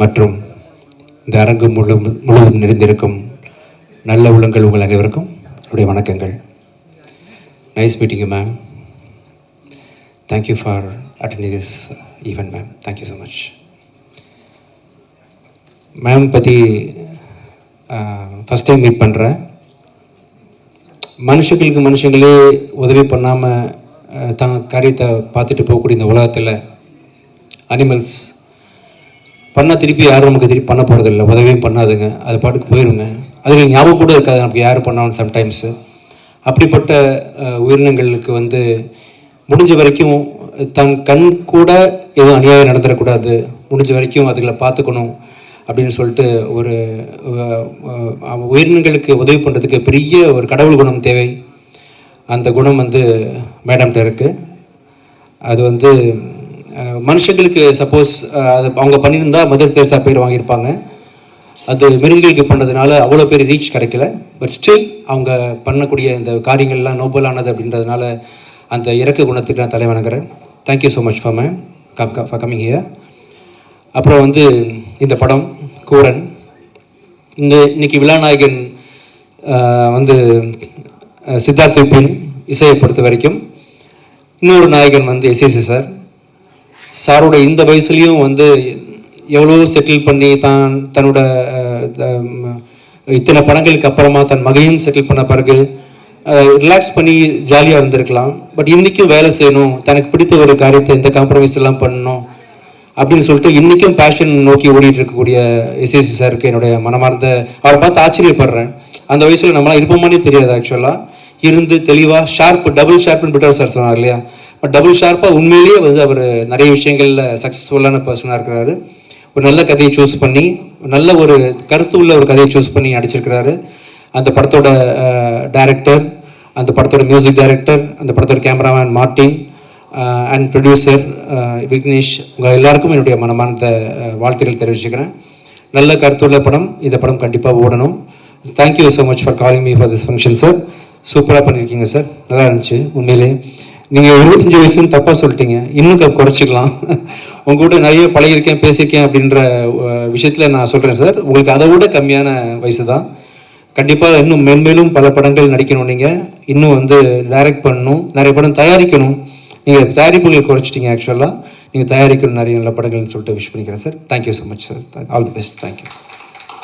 மற்றும் இந்த அரங்கு முழுவதும் நிறைந்திருக்கும் நல்ல உள்ளங்கள் உங்கள் அனைவருக்கும் என்னுடைய வணக்கங்கள். Nice meeting you ma'am. Thank you for attending this event ma'am. Thank you so much. Ma'am பற்றி ஃபஸ்ட் டைம் மீட் பண்ணுறேன். மனுஷங்களே உதவி பண்ணாமல் தான் காரியத்தை பார்த்துட்டு போகக்கூடிய இந்த உலகத்தில் அனிமல்ஸ் பண்ணால் திருப்பி யாரும் நமக்கு திருப்பி பண்ண போகிறதில்ல, உதவியும் பண்ணாதுங்க, அது பாட்டுக்கு போயிடுங்க. அதுக்கு ஞாபகம் கூட இருக்காது நமக்கு யார் பண்ணாலும் சம்டைம்ஸு. அப்படிப்பட்ட உயிரினங்களுக்கு வந்து முடிஞ்ச வரைக்கும் தன் கண் கூட எதுவும் அநியாயம் நடந்துடக்கூடாது, முடிஞ்ச வரைக்கும் அதுகளை பார்த்துக்கணும் அப்படின்னு சொல்லிட்டு ஒரு உயிரினங்களுக்கு உதவி பண்ணுறதுக்கு பெரிய ஒரு கடவுள் குணம் தேவை. அந்த குணம் வந்து மேடம்கிட்ட இருக்குது. அது வந்து மனுஷங்களுக்கு சப்போஸ் அது அவங்க பண்ணியிருந்தா மதர் தெரேசா பேர் வாங்கியிருப்பாங்க. அது மிருகங்களுக்கு பண்ணுறதுனால அவ்வளோ பேர் ரீச் கிடைக்கல. பட் ஸ்டில் அவங்க பண்ணக்கூடிய இந்த காரியங்கள்லாம் நோபலானது அப்படின்றதுனால அந்த இறக்க குணத்துக்கு நான் தலை வணங்குறேன். Thank you so much for coming here. அப்புறம் வந்து இந்த படம் கூரன், இன்னைக்கு விழாநாயகன் வந்து சித்தார்த் விபின் இசையை பொறுத்த வரைக்கும் இன்னொரு நாயகன் வந்து எஸ்எஸ்சி சாரோட இந்த வயசுலேயும் வந்து எவ்வளோ செட்டில் பண்ணி தன்னோட இத்தனை படங்களுக்கு அப்புறமா தன் மகையும் செட்டில் பண்ண பிறகு ரிலாக்ஸ் பண்ணி ஜாலியாக இருந்திருக்கலாம். பட் இன்றைக்கும் வேலை செய்யணும், தனக்கு பிடித்த ஒரு காரியத்தை இந்த காம்ப்ரமைஸ் எல்லாம் பண்ணணும் அப்படின்னு சொல்லிட்டு இன்றைக்கும் பேஷன் நோக்கி ஓடிட்டு இருக்கக்கூடிய எஸ்எஸ்சி சாருக்கு என்னுடைய மனமார்ந்த, அவரை பார்த்து ஆச்சரியப்படுறேன். அந்த வயசில் நம்மளாம் இருப்போமானே தெரியாது. ஆக்சுவலாக இருந்து தெளிவாக ஷார்ப், டபுள் ஷார்ப்னு பிட்டர் சார் சொன்னார் இல்லையா, பட் டபுள் ஷார்ப்பாக உண்மையிலேயே வந்து அவர் நிறைய விஷயங்களில் சக்ஸஸ்ஃபுல்லான பர்சனாக இருக்கிறாரு. ஒரு நல்ல கதையை சூஸ் பண்ணி, நல்ல ஒரு கருத்து உள்ள ஒரு கதையை சூஸ் பண்ணி நடிச்சிருக்கிறாரு. அந்த படத்தோட டைரக்டர், அந்த படத்தோட மியூசிக் டைரக்டர், அந்த படத்தோட cameraman Martin and producer Vignesh, உங்கள் எல்லாருக்கும் என்னுடைய மனமார்ந்த வாழ்த்துக்கள் தெரிவிச்சுக்கிறேன். நல்ல கருத்துள்ள படம், இந்த படம் கண்டிப்பாக ஓடணும். Thank you so much for calling me for this function sir. சூப்பராக பண்ணியிருக்கீங்க சார், நல்லா இருந்துச்சு உண்மையிலே. நீங்கள் 25 வயசுன்னு தப்பாக சொல்லிட்டீங்க, இன்னும் குறைச்சிக்கலாம். உங்கள் கூட நிறைய பழகிருக்கேன், பேசியிருக்கேன் அப்படின்ற விஷயத்தில் நான் சொல்கிறேன் சார். உங்களுக்கு அதை விட கம்மியான வயசு தான். கண்டிப்பாக இன்னும் மென்மேலும் பல படங்கள் நடிக்கணும், நீங்கள் இன்னும் வந்து டைரக்ட் பண்ணணும், நிறைய படம் தயாரிக்கணும். நீங்கள் தயாரிப்புகள் குறைச்சிட்டிங்க. ஆக்சுவலாக நீங்கள் தயாரிக்கணும் நிறைய நல்ல படங்கள்னு சொல்லிட்டு விஷ் பண்ணிக்கிறேன் sir. Thank you so much sir. All the best. Thank you.